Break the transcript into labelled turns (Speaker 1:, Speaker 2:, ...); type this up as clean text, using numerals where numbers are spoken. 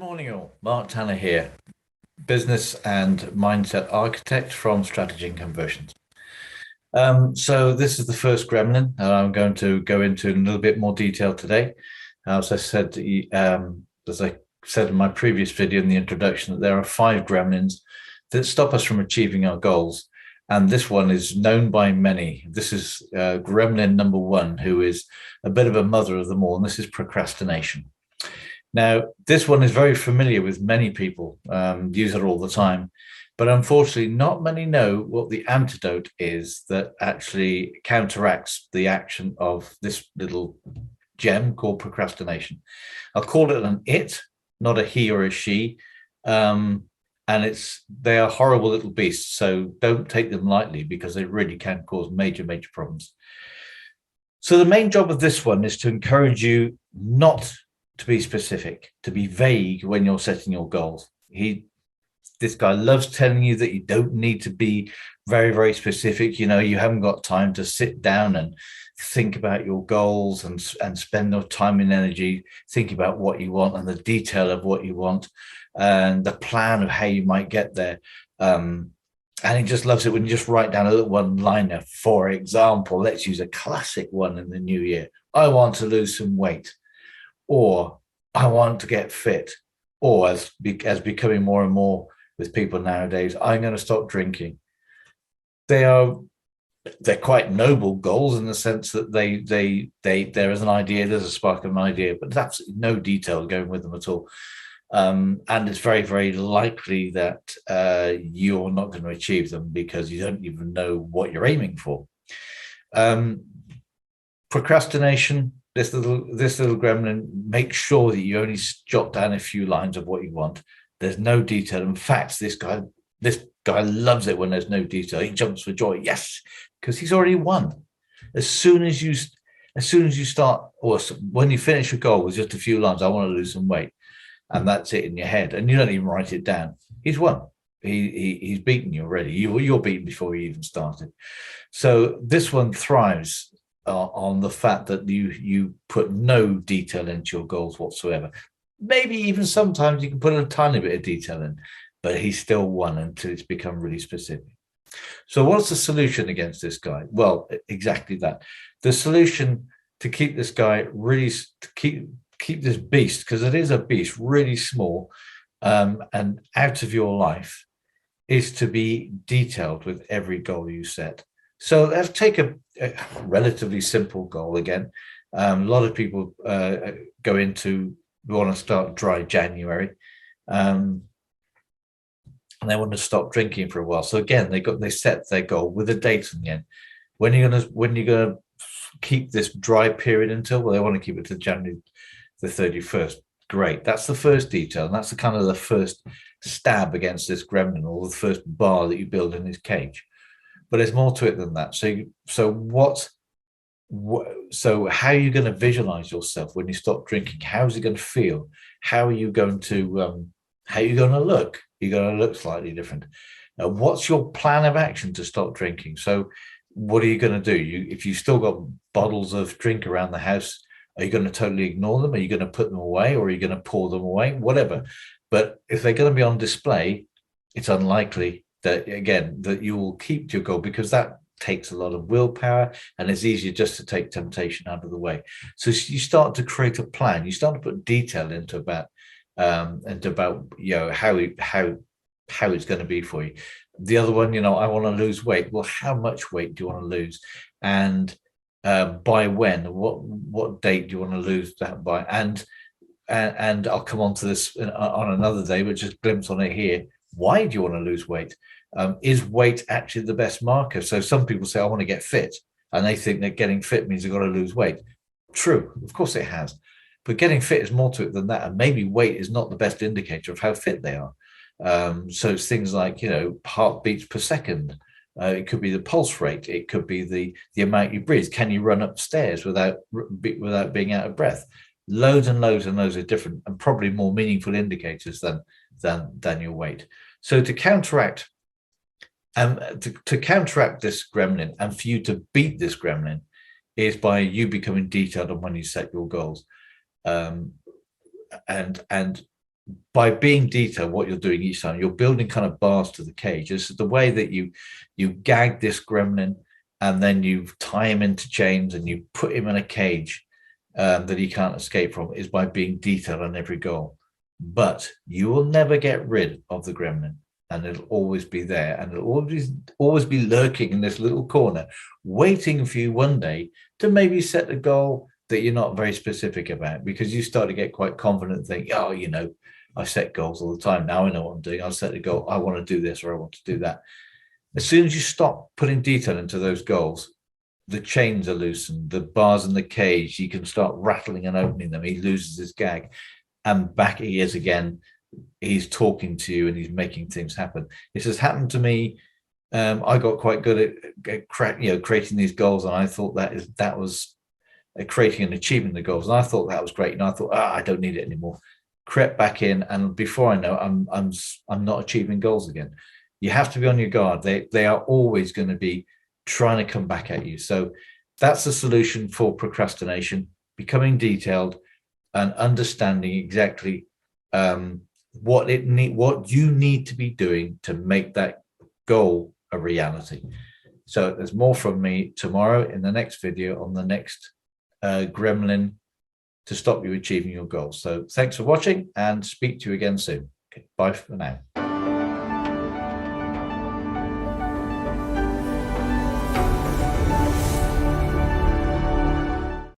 Speaker 1: Morning all, Mark Tanner here, business and mindset architect from Strategy and Conversions. So this is the first Gremlin, and I'm going to go into in a little bit more detail today. As I said in my previous video in the introduction, that there are 5 Gremlins that stop us from achieving our goals. And this one is known by many. This is Gremlin number 1, who is a bit of a mother of them all, and this is procrastination. Now, this one is very familiar with many people, use it all the time, but unfortunately, not many know what the antidote is that actually counteracts the action of this little gem called procrastination. I'll call it an it, not a he or a she. And they are horrible little beasts, so don't take them lightly because they really can cause major, major problems. So the main job of this one is to encourage you not to be specific, to be vague when you're setting your goals. This guy loves telling you that you don't need to be very, very specific. You haven't got time to sit down and think about your goals and spend your time and energy thinking about what you want and the detail of what you want and the plan of how you might get there. And he just loves it when you just write down a little one-liner. For example, let's use a classic one in the new year. I want to lose some weight. Or I want to get fit, or as becoming more and more with people nowadays, I'm going to stop drinking. They're quite noble goals in the sense that there is an idea, there's a spark of an idea, but there's absolutely no detail going with them at all. And it's very, very likely that you're not going to achieve them because you don't even know what you're aiming for. Procrastination. This little gremlin makes sure that you only jot down a few lines of what you want. There's no detail. In fact, this guy loves it when there's no detail. He jumps for joy. Yes, because he's already won. As soon as you start, or when you finish your goal with just a few lines, I want to lose some weight, and that's it in your head, and you don't even write it down. He's won. He's beaten you already. You're beaten before you even started. So this one thrives on the fact that you put no detail into your goals whatsoever. Maybe even sometimes you can put a tiny bit of detail in, but he's still won until it's become really specific. So what's the solution against this guy? Well, exactly that. The solution to keep this guy really, to keep this beast, because it is a beast, really small and out of your life, is to be detailed with every goal you set. So let's take a relatively simple goal again. A lot of people go into, we want to start dry January, and they want to stop drinking for a while. So again, they set their goal with a date on the end. When you're gonna keep this dry period until? Well, they want to keep it to January the 31st. Great. That's the first detail, and that's the kind of the first stab against this gremlin, or the first bar that you build in his cage. But there's more to it than that. So how are you going to visualize yourself when you stop drinking? How is it going to feel? How are you going to look? You're going to look slightly different. Now, what's your plan of action to stop drinking? So what are you going to do? If you've still got bottles of drink around the house, are you going to totally ignore them? Are you going to put them away, or are you going to pour them away? Whatever. But if they're going to be on display, it's unlikely that you will keep to your goal, because that takes a lot of willpower, and it's easier just to take temptation out of the way. So you start to create a plan. You start to put detail into about how it's going to be for you. The other one, I want to lose weight. Well, how much weight do you want to lose, and by when? What date do you want to lose that by? And I'll come on to this on another day, but just glimpse on it here. Why do you want to lose weight? Is weight actually the best marker? So some people say, I want to get fit, and they think that getting fit means they've got to lose weight. True, of course it has. But getting fit is more to it than that. And maybe weight is not the best indicator of how fit they are. So it's things like, heartbeats per second. It could be the pulse rate. It could be the amount you breathe. Can you run upstairs without being out of breath? Loads and loads and loads of different and probably more meaningful indicators than your weight. So to counteract this gremlin, and for you to beat this gremlin, is by you becoming detailed on when you set your goals. And by being detailed, what you're doing each time, you're building kind of bars to the cage. This is the way that you gag this gremlin, and then you tie him into chains and you put him in a cage that he can't escape from, is by being detailed on every goal. But you will never get rid of the gremlin, and it'll always be there, and it'll always be lurking in this little corner, waiting for you one day to maybe set a goal that you're not very specific about, because you start to get quite confident and think, oh, I set goals all the time. Now I know what I'm doing. I'll set a goal. I want to do this or I want to do that. As soon as you stop putting detail into those goals, the chains are loosened, the bars in the cage, you can start rattling and opening them. He loses his gag, and back he is again. He's talking to you and he's making things happen. This has happened to me. I got quite good at creating these goals, and I thought that was creating and achieving the goals, and I thought that was great. And I thought, I don't need it anymore. Crept back in, and before I know, I'm not achieving goals again. You have to be on your guard. They are always going to be trying to come back at you. So that's the solution for procrastination: becoming detailed and understanding exactly what you need to be doing to make that goal a reality. So there's more from me tomorrow in the next video on the next gremlin to stop you achieving your goals. So thanks for watching, and speak to you again soon. Okay, bye for now.